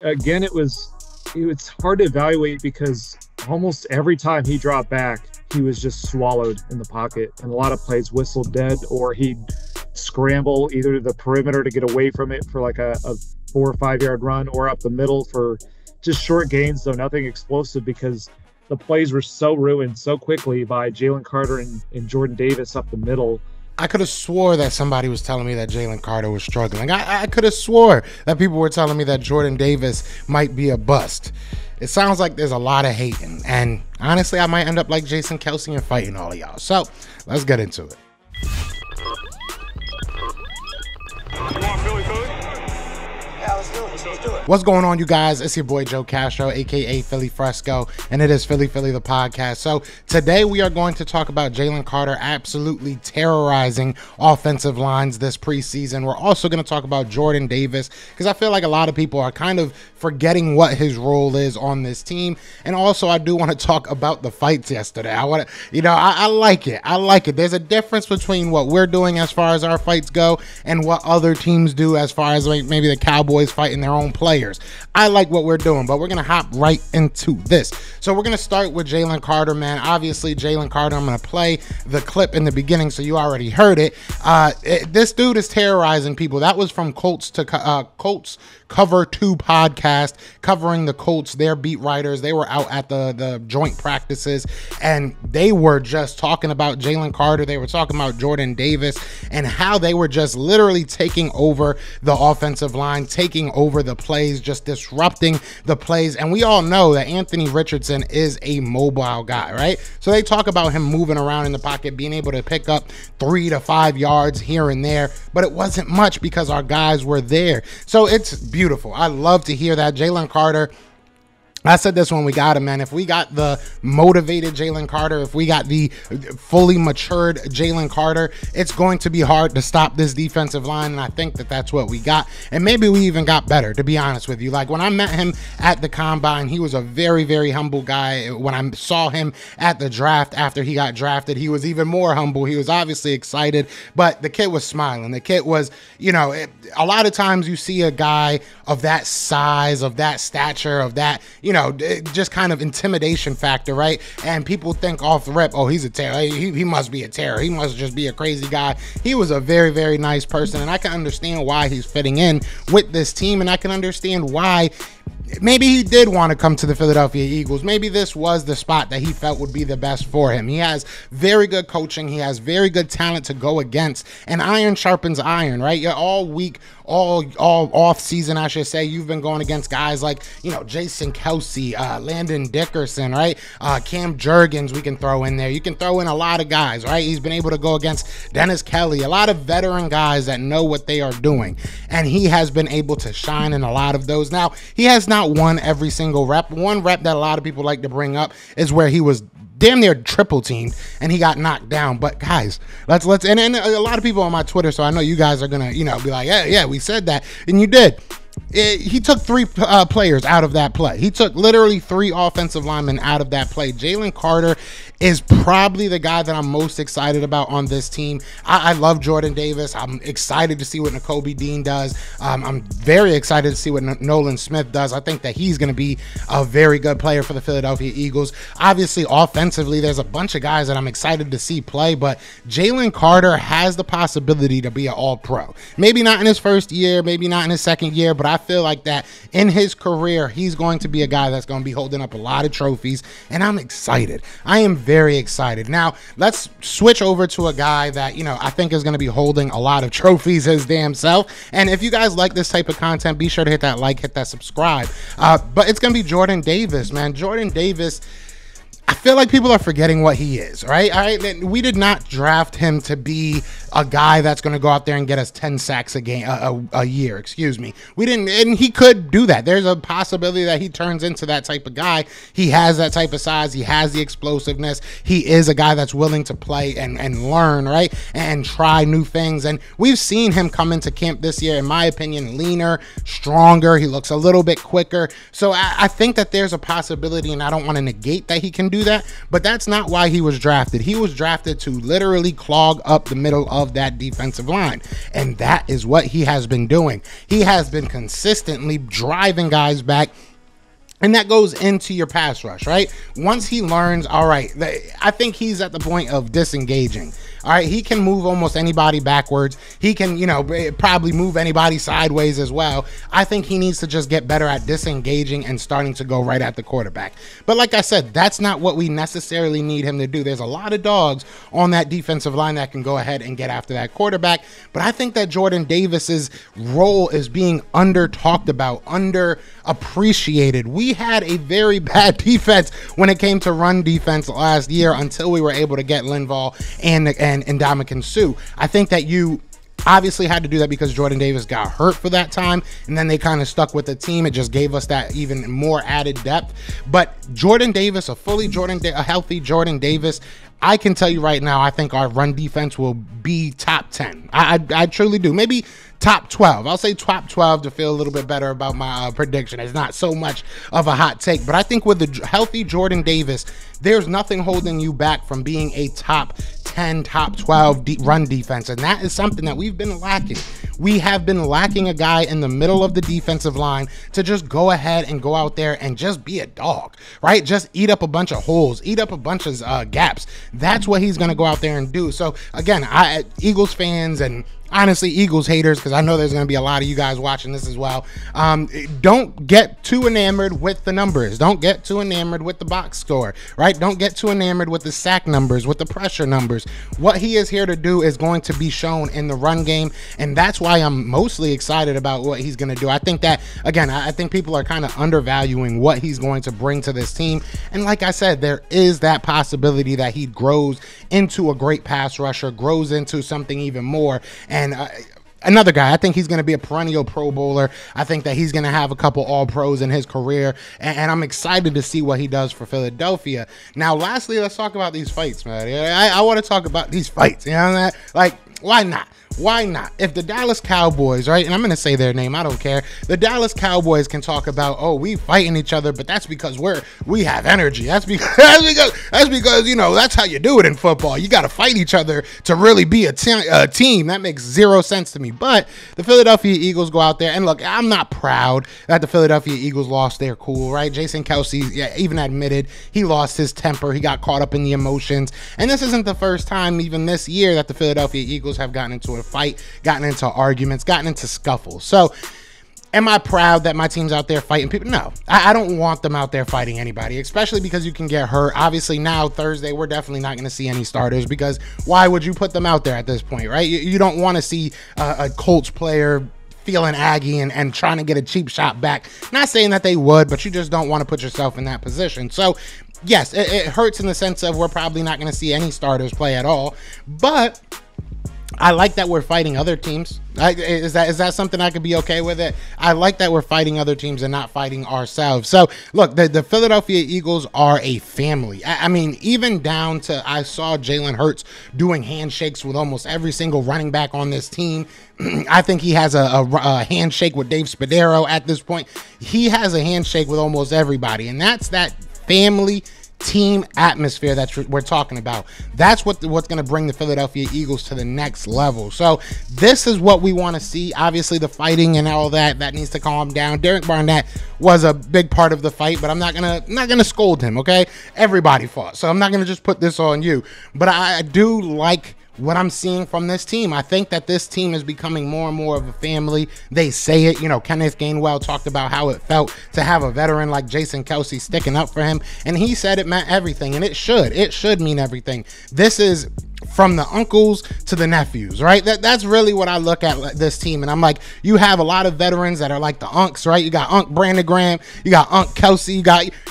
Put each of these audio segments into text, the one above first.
Again, it's hard to evaluate because almost every time he dropped back, he was just swallowed in the pocket, and a lot of plays whistled dead, or he'd scramble either to the perimeter to get away from it for like a 4 or 5 yard run, or up the middle for just short gains, though nothing explosive because the plays were so ruined so quickly by Jalen Carter and Jordan Davis up the middle. I could have swore that somebody was telling me that Jalen Carter was struggling. I could have swore that people were telling me that Jordan Davis might be a bust. It sounds like there's a lot of hating. And honestly, I might end up like Jason Kelce and fighting all of y'all. So let's get into it. You want Philly food? Yeah, let's do it. Let's do it. What's going on, you guys? It's your boy Joe Castro, aka Philly Fresco, and it is Philly the podcast. So today we are going to talk about Jalen Carter absolutely terrorizing offensive lines this preseason. We're also going to talk about Jordan Davis because I feel like a lot of people are kind of forgetting what his role is on this team. And also I do want to talk about the fights yesterday. I like it. I like it. There's a difference between what we're doing as far as our fights go and what other teams do as far as like maybe the Cowboys fighting their own players. I like what we're doing, but we're going to hop right into this. So we're going to start with Jalen Carter, man. Obviously, Jalen Carter, I'm going to play the clip in the beginning, so you already heard it. This dude is terrorizing people. That was from Colts Cover 2 podcast covering the Colts, their beat writers. They were out at the joint practices, and they were just talking about Jalen Carter. They were talking about Jordan Davis and how they were just literally taking over the offensive line, taking over the plays, just disrupting the plays. And we all know that Anthony Richardson is a mobile guy, right? So they talk about him moving around in the pocket, being able to pick up 3 to 5 yards here and there, but it wasn't much because our guys were there. So it's beautiful. I love to hear that. Jalen Carter, I said this when we got him, man. If we got the motivated Jalen Carter, if we got the fully matured Jalen Carter, it's going to be hard to stop this defensive line, and I think that that's what we got. And maybe we even got better, to be honest with you. Like, when I met him at the Combine, he was a very, very humble guy. When I saw him at the draft after he got drafted, he was even more humble. He was obviously excited, but the kid was smiling. The kid was, a lot of times you see a guy of that size, of that stature, of that, just kind of intimidation factor, right? And people think off the rip, oh, he's a terror. He must be a terror. He must just be a crazy guy. He was a very, very nice person, and I can understand why he's fitting in with this team, and I can understand why maybe he did want to come to the Philadelphia Eagles. Maybe this was the spot that he felt would be the best for him. He has very good coaching. He has very good talent to go against, and iron sharpens iron, right? You're all week, all off season, I should say. You've been going against guys like, Jason Kelce, Landon Dickerson, right? Cam Jurgens we can throw in there. You can throw in a lot of guys, right? He's been able to go against Dennis Kelly, a lot of veteran guys that know what they are doing, and he has been able to shine in a lot of those. Now, he has not won every single rep. One rep that a lot of people like to bring up is where he was damn near triple teamed and he got knocked down. But guys, let's and a lot of people on my Twitter, so I know you guys are gonna be like, yeah, we said that, and you did. He took 3 players out of that play. He took literally 3 offensive linemen out of that play. Jalen Carter is probably the guy that I'm most excited about on this team. I love Jordan Davis. I'm excited to see what Nakobe Dean does. I'm very excited to see what Nolan Smith does. I think that he's going to be a very good player for the Philadelphia Eagles. Obviously, offensively, there's a bunch of guys that I'm excited to see play, but Jalen Carter has the possibility to be an all-pro. Maybe not in his first year, maybe not in his second year, but I feel like that in his career, he's going to be a guy that's going to be holding up a lot of trophies, and I'm excited. I am very excited. Now, let's switch over to a guy that, I think is going to be holding a lot of trophies his damn self. And if you guys like this type of content, be sure to hit that like, hit that subscribe. But it's going to be Jordan Davis, man. Jordan Davis, I feel like people are forgetting what he is, right? All right, we did not draft him to be a guy that's going to go out there and get us 10 sacks a year, excuse me. We didn't, and he could do that. There's a possibility that he turns into that type of guy. He has that type of size. He has the explosiveness. He is a guy that's willing to play and learn, right? And try new things. And we've seen him come into camp this year, in my opinion, leaner, stronger. He looks a little bit quicker. So I think that there's a possibility, and I don't want to negate that he can do do that, but that's not why he was drafted. He was drafted to literally clog up the middle of that defensive line, and that is what he has been doing. He has been consistently driving guys back. And that goes into your pass rush, right? Once he learns, all right, I think he's at the point of disengaging. All right, he can move almost anybody backwards. He can, probably move anybody sideways as well. I think he needs to just get better at disengaging and starting to go right at the quarterback. But like I said, that's not what we necessarily need him to do. There's a lot of dogs on that defensive line that can go ahead and get after that quarterback. But I think that Jordan Davis's role is being under-talked about, under-appreciated. We had a very bad defense when it came to run defense last year until we were able to get Linval and Ndamukong Suh. I think that you obviously had to do that because Jordan Davis got hurt for that time, and then they kind of stuck with the team. It just gave us that even more added depth. But Jordan Davis, a healthy Jordan Davis, I can tell you right now, I think our run defense will be top 10. I truly do. Maybe top 12. I'll say top 12 to feel a little bit better about my prediction. It's not so much of a hot take, but I think with the healthy Jordan Davis, there's nothing holding you back from being a top 10, top 12 run defense, and that is something that we've been lacking. We have been lacking a guy in the middle of the defensive line to just go ahead and go out there and just be a dog, right? Just eat up a bunch of holes, eat up a bunch of gaps. That's what he's going to go out there and do. So again, Eagles fans and honestly Eagles haters, because I know there's going to be a lot of you guys watching this as well, don't get too enamored with the numbers. Don't get too enamored with the box score, right? Don't get too enamored with the sack numbers, with the pressure numbers. What he is here to do is going to be shown in the run game, and that's why I'm mostly excited about what he's going to do. I think that, again, I think people are kind of undervaluing what he's going to bring to this team, and like I said, there is that possibility that he grows into a great pass rusher, grows into something even more. And another guy, I think he's going to be a perennial Pro Bowler. I think that he's going to have a couple All-Pros in his career, and I'm excited to see what he does for Philadelphia. Now, lastly, let's talk about these fights, man. I want to talk about these fights. You know what? Like, why not? Why not? If the Dallas Cowboys, right, and I'm going to say their name, I don't care. The Dallas Cowboys can talk about, oh, we fighting each other, but that's because we have energy. That's because that's how you do it in football. You got to fight each other to really be a team. That makes zero sense to me. But the Philadelphia Eagles go out there, and look, I'm not proud that the Philadelphia Eagles lost their cool, right? Jason Kelce even admitted he lost his temper. He got caught up in the emotions. And this isn't the first time, even this year, that the Philadelphia Eagles have gotten into a fight, gotten into arguments, gotten into scuffles. So am I proud that my team's out there fighting people? No, I don't want them out there fighting anybody, especially because you can get hurt. Obviously now Thursday, we're definitely not going to see any starters, because why would you put them out there at this point, right? You don't want to see a Colts player feeling aggy and trying to get a cheap shot back. Not saying that they would, but you just don't want to put yourself in that position. So yes, it hurts in the sense of we're probably not going to see any starters play at all, but I like that we're fighting other teams. Is that something I could be okay with it? I like that we're fighting other teams and not fighting ourselves. So look, the Philadelphia Eagles are a family. I mean, even down to, I saw Jalen Hurts doing handshakes with almost every single running back on this team. I think he has a handshake with Dave Spadaro at this point. He has a handshake with almost everybody, and that's that family team atmosphere that we're talking about. That's what's going to bring the Philadelphia Eagles to the next level. So this is what we want to see. Obviously the fighting and all that needs to calm down. Derek Barnett was a big part of the fight, but I'm not gonna scold him, okay? Everybody fought, so I'm not gonna just put this on you. But I do like what I'm seeing from this team. I think that this team is becoming more and more of a family. They say it, Kenneth Gainwell talked about how it felt to have a veteran like Jason Kelce sticking up for him, and he said it meant everything, and it should mean everything. This is from the uncles to the nephews, right? That's really what I look at this team, and I'm like, you have a lot of veterans that are like the unks, right? You got Unc Brandon Graham, you got Unc Kelce,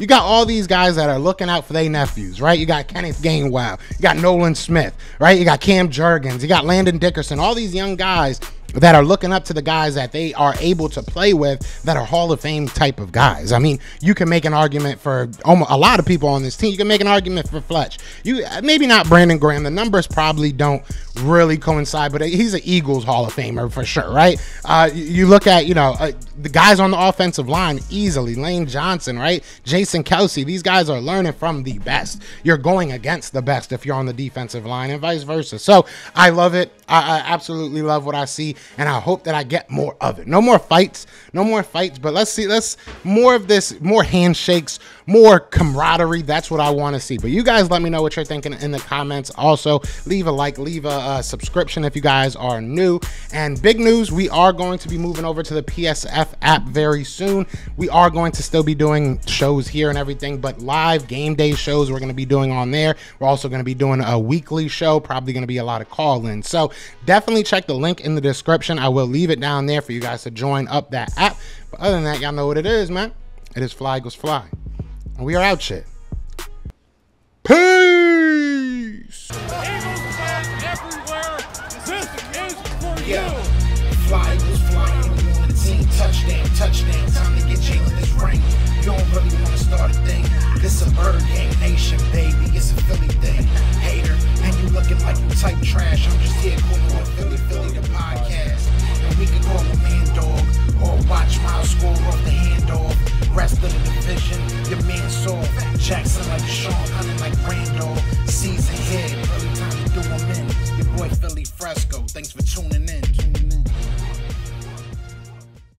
you got all these guys that are looking out for their nephews, right? You got Kenneth Gainwell, you got Nolan Smith, right? You got Cam Jurgens, you got Landon Dickerson, all these young guys that are looking up to the guys that they are able to play with that are Hall of Fame type of guys. I mean, you can make an argument for almost a lot of people on this team. You can make an argument for Fletch. Maybe not Brandon Graham. The numbers probably don't really coincide, but he's an Eagles Hall of Famer for sure, right? You look at, the guys on the offensive line easily, Lane Johnson, right? Jason Kelce, these guys are learning from the best. You're going against the best if you're on the defensive line and vice versa. So I love it. I absolutely love what I see, and I hope that I get more of it. No more fights, but let's more of this, more handshakes, more camaraderie. That's what I want to see. But you guys let me know what you're thinking in the comments. Also, leave a like, leave a subscription if you guys are new. And big news, we are going to be moving over to the PSF app very soon. We are going to still be doing shows here and everything, but live game day shows we're going to be doing on there. We're also going to be doing a weekly show, probably going to be a lot of call-ins. So definitely check the link in the description. I will leave it down there for you guys to join up that app. But other than that, y'all know what it is, man. It is Fly Eagles Fly. And we are out shit. Peace! Eagles fans everywhere, this is for you! Fly Eagles flying on the team. Touchdown. Time to get Jalen this ring. You don't really want to start a thing. This a Bird Gang Nation, baby. It's a Philly thing. Hater, and you looking like you type trash. I'm just here calling on Philly the podcast. And we can call a man dog or watch Miles score off the handoff. Rest of the division, your man soft. Jackson like Sean, hunting like Randolph. Season head, early time to do him in. Your boy Philly Fresco. Thanks for tuning in.